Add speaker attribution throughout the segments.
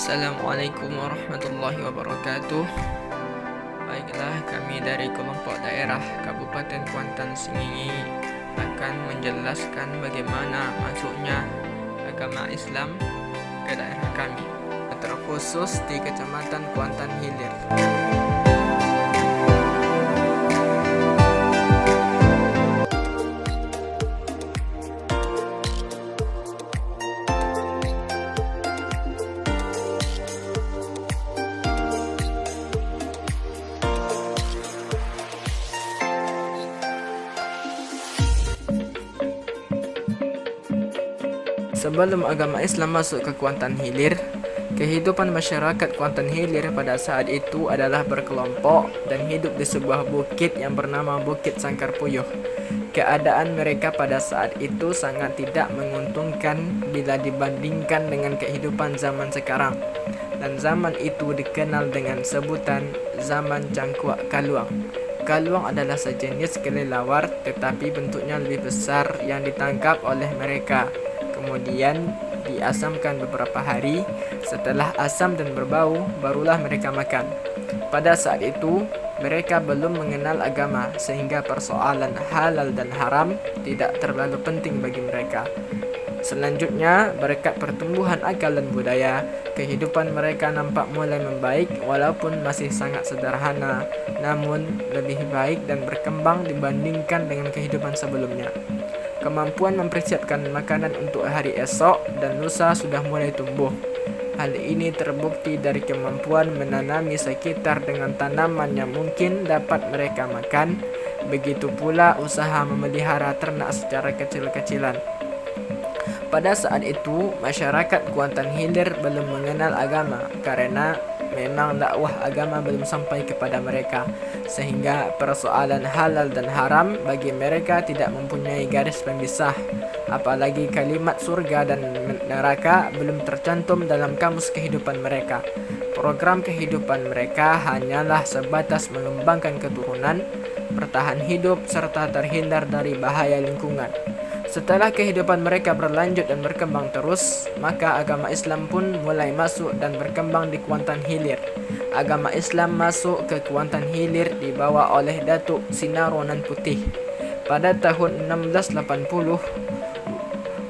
Speaker 1: Assalamualaikum warahmatullahi wabarakatuh. Baiklah, kami dari kelompok daerah Kabupaten Kuantan Sengingi akan menjelaskan bagaimana masuknya agama Islam ke daerah kami, terkhusus di Kecamatan Kuantan Hilir. Sebelum agama Islam masuk ke Kuantan Hilir, kehidupan masyarakat Kuantan Hilir pada saat itu adalah berkelompok dan hidup di sebuah bukit yang bernama Bukit Sangkar Puyuh. Keadaan mereka pada saat itu sangat tidak menguntungkan bila dibandingkan dengan kehidupan zaman sekarang. Dan zaman itu dikenal dengan sebutan zaman Cangkuak Kaluang. Kaluang adalah sejenis kelelawar tetapi bentuknya lebih besar yang ditangkap oleh mereka. Kemudian diasamkan beberapa hari. Setelah asam dan berbau, barulah mereka makan. Pada saat itu, mereka belum mengenal agama, sehingga persoalan halal dan haram tidak terlalu penting bagi mereka. Selanjutnya, berkat pertumbuhan akal dan budaya, kehidupan mereka nampak mulai membaik walaupun masih sangat sederhana, namun lebih baik dan berkembang dibandingkan dengan kehidupan sebelumnya. Kemampuan mempersiapkan makanan untuk hari esok dan lusa sudah mulai tumbuh. Hal ini terbukti dari kemampuan menanami sekitar dengan tanaman yang mungkin dapat mereka makan. Begitu pula usaha memelihara ternak secara kecil-kecilan. Pada saat itu, masyarakat Kuantan Hilir belum mengenal agama karena memang dakwah agama belum sampai kepada mereka, sehingga persoalan halal dan haram bagi mereka tidak mempunyai garis pemisah. Apalagi kalimat surga dan neraka belum tercantum dalam kamus kehidupan mereka. Program kehidupan mereka hanyalah sebatas mengembangkan keturunan, bertahan hidup, serta terhindar dari bahaya lingkungan. Setelah kehidupan mereka berlanjut dan berkembang terus, maka agama Islam pun mulai masuk dan berkembang di Kuantan Hilir. Agama Islam masuk ke Kuantan Hilir dibawa oleh Datuk Sinaro Nan Putih. Pada tahun 1680,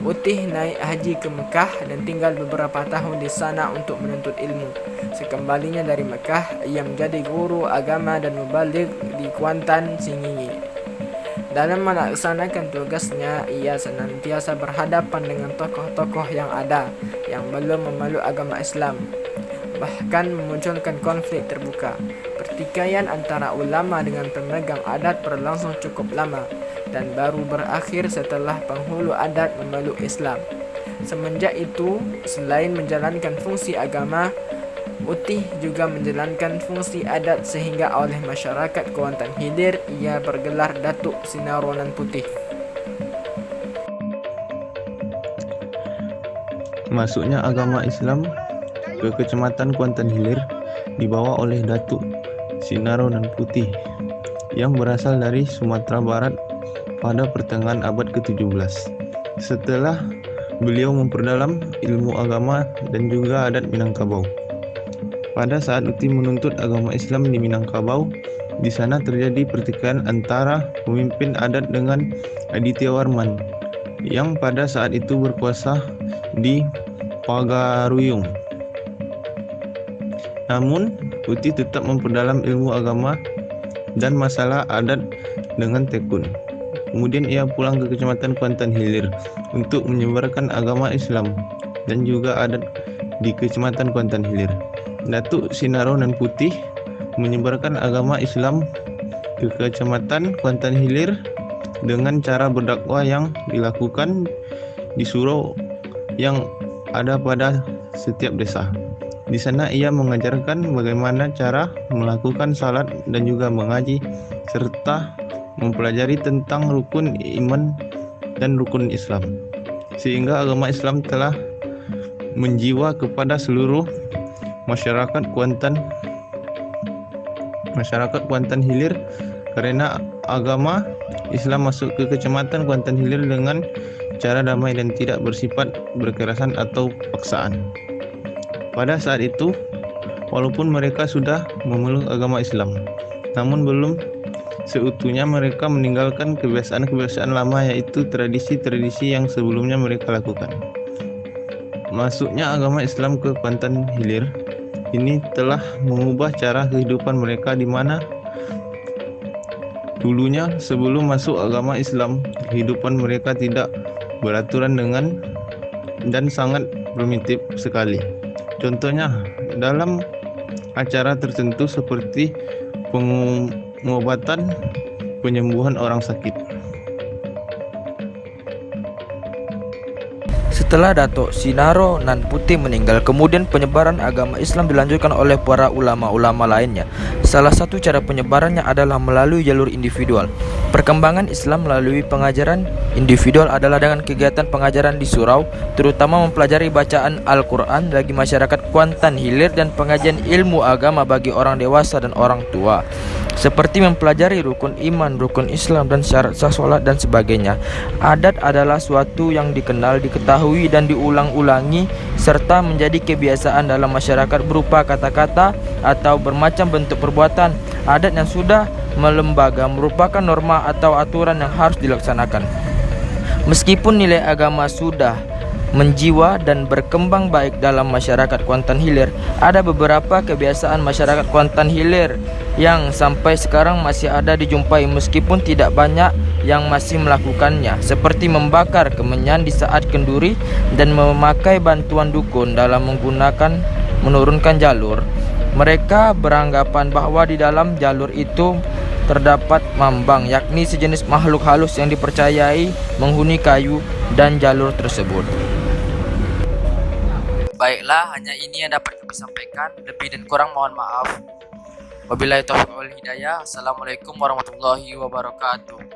Speaker 1: Utih naik haji ke Mekah dan tinggal beberapa tahun di sana untuk menuntut ilmu. Sekembalinya dari Mekah, ia menjadi guru agama dan mubaligh di Kuantan Sengingi. Dalam melaksanakan tugasnya, ia senantiasa berhadapan dengan tokoh-tokoh yang ada yang belum memeluk agama Islam, bahkan memunculkan konflik terbuka. Pertikaian antara ulama dengan pemegang adat berlangsung cukup lama dan baru berakhir setelah penghulu adat memeluk Islam. Semenjak itu, selain menjalankan fungsi agama, Utih juga menjalankan fungsi adat sehingga oleh masyarakat Kuantan Hilir ia bergelar Datuk Sinaro Nan Putih.
Speaker 2: Masuknya agama Islam ke Kecamatan Kuantan Hilir dibawa oleh Datuk Sinaro Nan Putih yang berasal dari Sumatera Barat pada pertengahan abad ke-17. Setelah beliau memperdalam ilmu agama dan juga adat Minangkabau. Pada saat Utih menuntut agama Islam di Minangkabau, di sana terjadi pertikaian antara pemimpin adat dengan Aditya Warman yang pada saat itu berkuasa di Pagaruyung. Namun, Utih tetap memperdalam ilmu agama dan masalah adat dengan tekun. Kemudian ia pulang ke Kecamatan Kuantan Hilir untuk menyebarkan agama Islam dan juga adat di Kecamatan Kuantan Hilir. Datuk Sinaro Nan Putih menyebarkan agama Islam ke Kecamatan Kuantan Hilir dengan cara berdakwah yang dilakukan di surau yang ada pada setiap desa. Di sana ia mengajarkan bagaimana cara melakukan salat dan juga mengaji serta mempelajari tentang rukun iman dan rukun Islam. Sehingga agama Islam telah menjiwa kepada seluruh masyarakat Kuantan Hilir karena agama Islam masuk ke Kecamatan Kuantan Hilir dengan cara damai dan tidak bersifat berkerasan atau paksaan. Pada saat itu, walaupun mereka sudah memeluk agama Islam, namun belum seutuhnya mereka meninggalkan kebiasaan-kebiasaan lama, yaitu tradisi-tradisi yang sebelumnya mereka lakukan. Masuknya agama Islam ke Kuantan Hilir ini telah mengubah cara kehidupan mereka, di mana dulunya sebelum masuk agama Islam, kehidupan mereka tidak beraturan dengan dan sangat primitif sekali. Contohnya dalam acara tertentu seperti pengobatan, penyembuhan orang sakit.
Speaker 3: Setelah Datuk Sinaro Nan Putih meninggal, kemudian penyebaran agama Islam dilanjutkan oleh para ulama-ulama lainnya. Salah satu cara penyebarannya adalah melalui jalur individual. Perkembangan Islam melalui pengajaran individual adalah dengan kegiatan pengajaran di surau, terutama mempelajari bacaan Al-Quran bagi masyarakat Kuantan Hilir dan pengajian ilmu agama bagi orang dewasa dan orang tua, seperti mempelajari rukun iman, rukun Islam, dan syarat sah solat dan sebagainya. Adat adalah suatu yang dikenal, diketahui, dan diulang-ulangi serta menjadi kebiasaan dalam masyarakat berupa kata-kata atau bermacam bentuk perbuatan. Adat yang sudah melembaga merupakan norma atau aturan yang harus dilaksanakan. Meskipun nilai agama sudah menjiwa dan berkembang baik dalam masyarakat Kuantan Hilir, ada beberapa kebiasaan masyarakat Kuantan Hilir yang sampai sekarang masih ada dijumpai, meskipun tidak banyak yang masih melakukannya, seperti membakar kemenyan di saat kenduri dan memakai bantuan dukun dalam menurunkan jalur. Mereka beranggapan bahwa di dalam jalur itu terdapat mambang, yakni sejenis makhluk halus yang dipercayai menghuni kayu dan jalur tersebut. Baiklah, hanya ini yang dapat kami sampaikan. Lebih dan kurang mohon maaf. Wabillahi taufiq wal hidayah. Assalamualaikum warahmatullahi wabarakatuh.